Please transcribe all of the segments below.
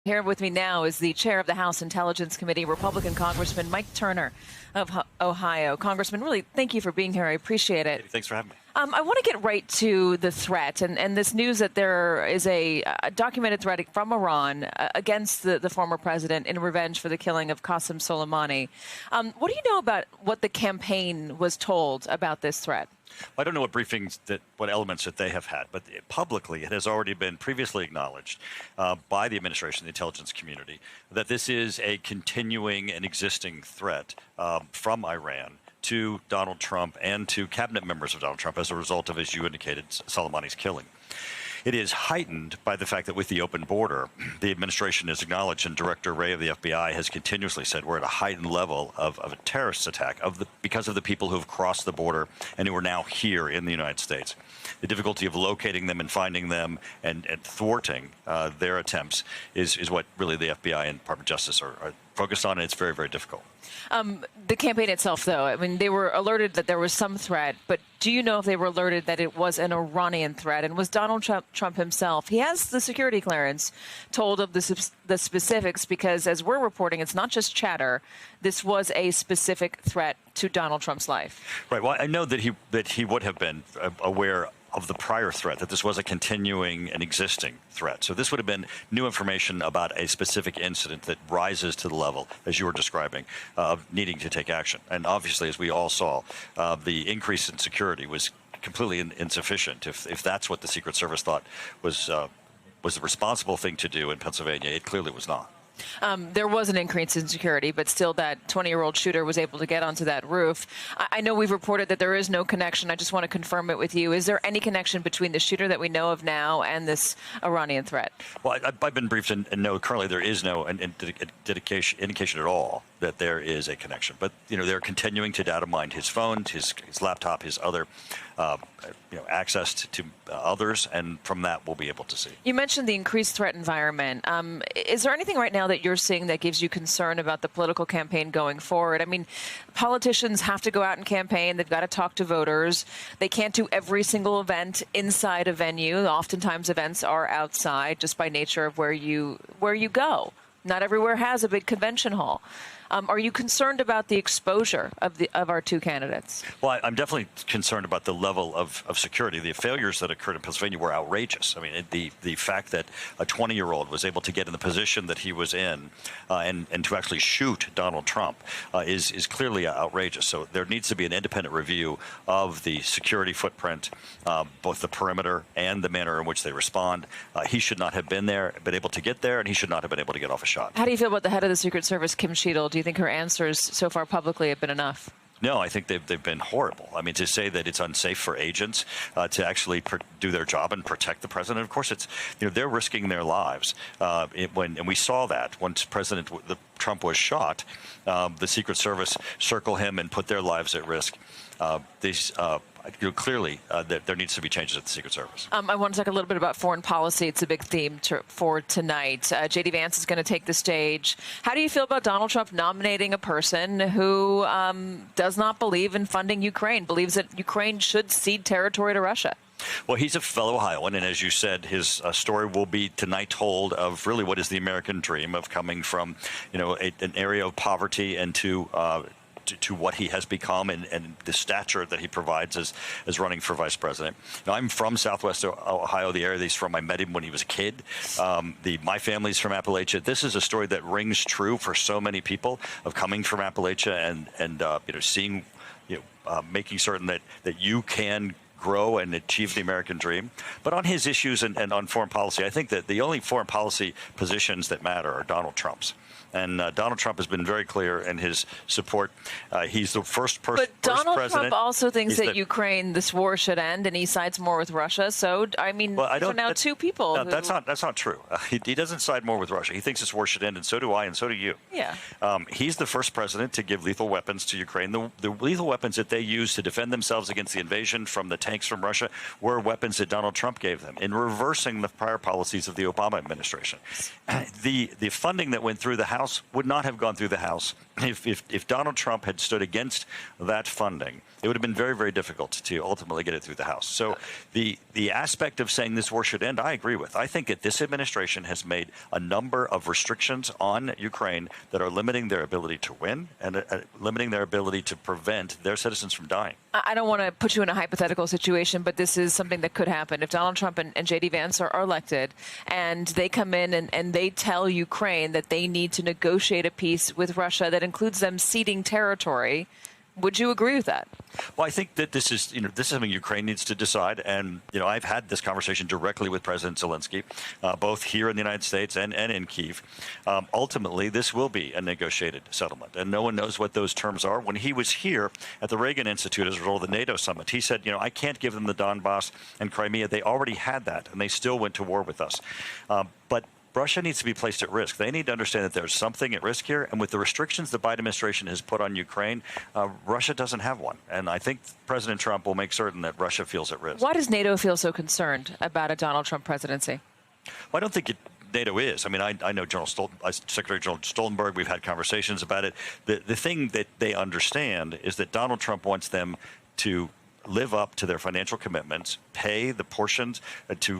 Here with me now is the chair of the House Intelligence Committee, Republican Congressman Mike Turner of Ohio. Congressman, really, thank you for being here. I appreciate it. Thanks for having me. I want to get right to the threat and this news that there is a documented threat from Iran against the former president in revenge for the killing of Qasem Soleimani. What do you know about what the campaign was told about this threat? I don't know what briefings, what elements that they have had, but publicly it has already been previously acknowledged by the administration, the intelligence community, that this is a continuing and existing threat from Iran to Donald Trump and to cabinet members of Donald Trump as a result of, as you indicated, Soleimani's killing. It is heightened by the fact that with the open border, the administration has acknowledged, and Director Wray of the FBI has continuously said we're at a heightened level of a terrorist attack because of the people who have crossed the border and who are now here in the United States. The difficulty of locating them and finding them and thwarting their attempts is what really the FBI and Department of Justice are focused on, and it's very, very difficult. The campaign itself, though, I mean, they were alerted that there was some threat, but do you know if they were alerted that it was an Iranian threat? And was Donald Trump himself, he has the security clearance, told of the specifics? Because as we're reporting, it's not just chatter. This was a specific threat to Donald Trump's life. Right. Well, I know that he would have been aware of the prior threat, that this was a continuing and existing threat. So this would have been new information about a specific incident that rises to the level, as you were describing, of needing to take action. And obviously, as we all saw, the increase in security was completely insufficient. If that's what the Secret Service thought was the responsible thing to do in Pennsylvania, it clearly was not. There was an increase in security, but still that 20-year-old shooter was able to get onto that roof. I know we've reported that there is no connection. I just want to confirm it with you. Is there any connection between the shooter that we know of now and this Iranian threat? Well, I've been briefed, and no, currently there is no indication at all that there is a connection. But, they're continuing to data mine his phone, his laptop, his other access to others, and from that we'll be able to see. You mentioned the increased threat environment. Is there anything right now that you're seeing that gives you concern about the political campaign going forward? I mean, politicians have to go out and campaign. They've got to talk to voters. They can't do every single event inside a venue. Oftentimes events are outside just by nature of where you go. Not everywhere has a big convention hall. Are you concerned about the exposure of our two candidates? Well, I'm definitely concerned about the level of security. The failures that occurred in Pennsylvania were outrageous. I mean, the fact that a 20-year-old was able to get in the position that he was in and to actually shoot Donald Trump is clearly outrageous. So there needs to be an independent review of the security footprint, both the perimeter and the manner in which they respond. He should not have been there, been able to get there, and he should not have been able to get off a shot. How do you feel about the head of the Secret Service, Kim Cheadle? Do you think her answers so far publicly have been enough? No, I think they've been horrible. I mean, to say that it's unsafe for agents to actually do their job and protect the president, of course, it's they're risking their lives. And we saw that once Trump was shot, the Secret Service circle him and put their lives at risk. Clearly, there needs to be changes at the Secret Service. I want to talk a little bit about foreign policy. It's a big theme for tonight. J.D. Vance is going to take the stage. How do you feel about Donald Trump nominating a person who does not believe in funding Ukraine, believes that Ukraine should cede territory to Russia? Well, he's a fellow Ohioan, and as you said, his story will be tonight told of really what is the American dream of coming from, an area of poverty and to what he has become and the stature that he provides as running for vice president. Now, I'm from Southwest Ohio, the area that he's from. I met him when he was a kid. My family's from Appalachia. This is a story that rings true for so many people of coming from Appalachia and seeing, making certain that you can grow and achieve the American dream. But on his issues and on foreign policy, I think that the only foreign policy positions that matter are Donald Trump's. And Donald Trump has been very clear in his support. He's the first president. But Donald Trump also thinks that Ukraine, this war should end, and he sides more with Russia. So, I mean, so now two people. No, that's not true. He doesn't side more with Russia. He thinks this war should end, and so do I, and so do you. Yeah. He's the first president to give lethal weapons to Ukraine. The lethal weapons that they use to defend themselves against the invasion from the tanks from Russia were weapons that Donald Trump gave them, in reversing the prior policies of the Obama administration. The funding that went through the House would not have gone through the House if Donald Trump had stood against that funding. It would have been very, very difficult to ultimately get it through the House. So the aspect of saying this war should end, I agree with. I think that this administration has made a number of restrictions on Ukraine that are limiting their ability to win and limiting their ability to prevent their citizens from dying. I don't want to put you in a hypothetical situation, but this is something that could happen. If Donald Trump and J.D. Vance are elected and they come in and they tell Ukraine that they need to negotiate a peace with Russia that includes them ceding territory, would you agree with that? Well, I think that this is something Ukraine needs to decide. And, I've had this conversation directly with President Zelensky, both here in the United States and in Kyiv. Ultimately, this will be a negotiated settlement, and no one knows what those terms are. When he was here at the Reagan Institute as a result of the NATO summit, he said, I can't give them the Donbass and Crimea. They already had that, and they still went to war with us. But Russia needs to be placed at risk. They need to understand that there's something at risk here. And with the restrictions the Biden administration has put on Ukraine, Russia doesn't have one. And I think President Trump will make certain that Russia feels at risk. Why does NATO feel so concerned about a Donald Trump presidency? Well, I don't think NATO is. I mean, I know Secretary General Stoltenberg. We've had conversations about it. The thing that they understand is that Donald Trump wants them to live up to their financial commitments, pay the portions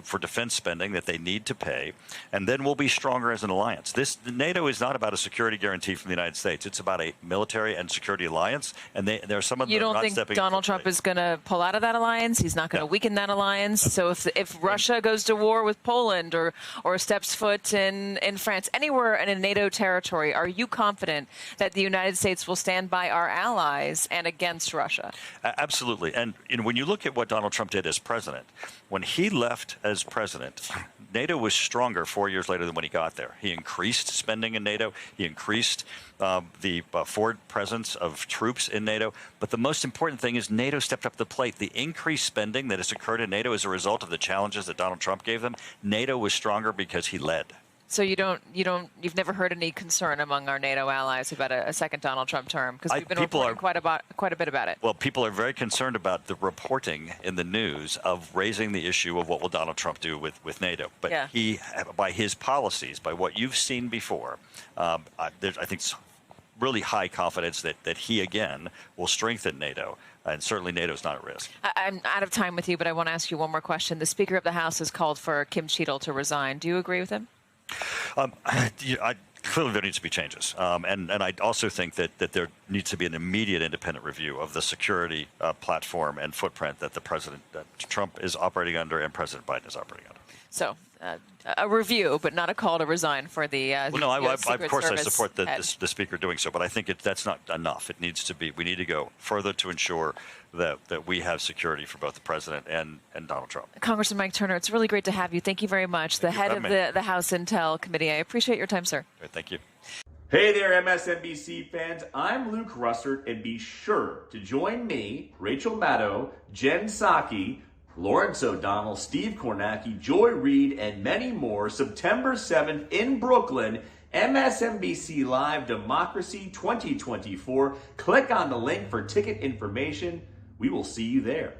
for defense spending that they need to pay, and then we'll be stronger as an alliance. NATO is not about a security guarantee from the United States. It's about a military and security alliance, and there are some of them. You don't think Donald Trump is going to pull out of that alliance? He's not going to weaken that alliance. So if Russia goes to war with Poland or steps foot in France, anywhere in a NATO territory, are you confident that the United States will stand by our allies and against Russia? Absolutely. And when you look at what Donald Trump did as president, when he left as president, NATO was stronger 4 years later than when he got there. He increased spending in NATO. He increased the forward presence of troops in NATO. But the most important thing is NATO stepped up the plate. The increased spending that has occurred in NATO as a result of the challenges that Donald Trump gave them, NATO was stronger because he led. So you've never heard any concern among our NATO allies about a second Donald Trump term? Because we've been reporting quite a bit about it. Well, people are very concerned about the reporting in the news of raising the issue of what will Donald Trump do with NATO. But he, by his policies, by what you've seen before, I think really high confidence that he, again, will strengthen NATO. And certainly NATO is not at risk. I'm out of time with you, but I want to ask you one more question. The Speaker of the House has called for Kim Cheadle to resign. Do you agree with him? Clearly, there needs to be changes. And I also think that there needs to be an immediate independent review of the security platform and footprint that that Trump is operating under and President Biden is operating under. So a review, but not a call to resign for the well, no, of course Service I support the Speaker doing so, but I think that's not enough. It needs to be. We need to go further to ensure that we have security for both the President and Donald Trump. Congressman Mike Turner, it's really great to have you. Thank you very much. The head of the House Intel Committee. I appreciate your time, sir. Thank you. Hey there, MSNBC fans. I'm Luke Russert, and be sure to join me, Rachel Maddow, Jen Psaki, Lawrence O'Donnell, Steve Kornacki, Joy Reid, and many more September 7th in Brooklyn, MSNBC Live Democracy 2024. Click on the link for ticket information. We will see you there.